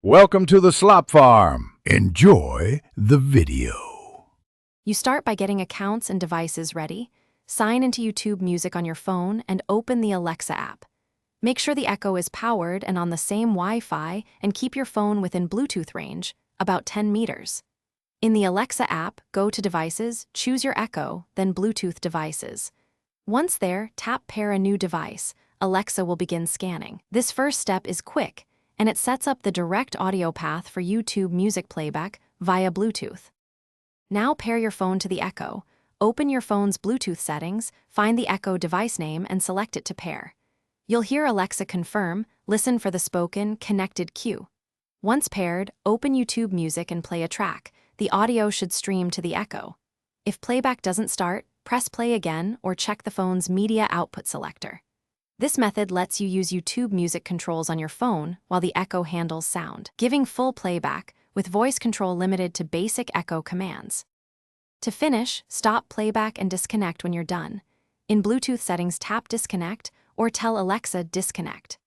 Welcome to the Slop Farm. Enjoy the video. You start by getting accounts and devices ready, sign into YouTube Music on your phone, and open the Alexa app. Make sure the Echo is powered and on the same Wi-Fi, and keep your phone within Bluetooth range, about 10 meters. In the Alexa app, go to Devices, choose your Echo, then Bluetooth devices. Once there, tap Pair a new device. Alexa will begin scanning. This first step is quick, and it sets up the direct audio path for YouTube Music playback via Bluetooth. Now pair your phone to the Echo. Open your phone's Bluetooth settings, find the Echo device name, and select it to pair. You'll hear Alexa confirm, listen for the spoken, connected cue. Once paired, open YouTube Music and play a track. The audio should stream to the Echo. If playback doesn't start, press play again or check the phone's media output selector. This method lets you use YouTube Music controls on your phone while the Echo handles sound, giving full playback with voice control limited to basic Echo commands. To finish, stop playback and disconnect when you're done. In Bluetooth settings, tap Disconnect or tell Alexa disconnect.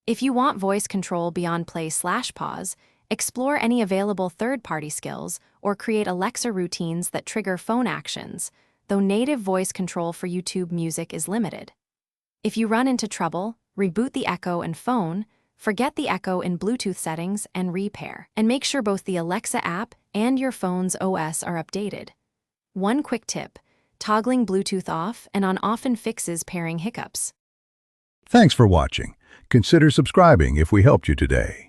If you want voice control beyond play/pause, explore any available third-party skills or create Alexa routines that trigger phone actions, though native voice control for YouTube Music is limited. If you run into trouble, reboot the Echo and phone, forget the Echo in Bluetooth settings, and repair. And make sure both the Alexa app and your phone's OS are updated. One quick tip: toggling Bluetooth off and on often fixes pairing hiccups. Thanks for watching. Consider subscribing if we helped you today.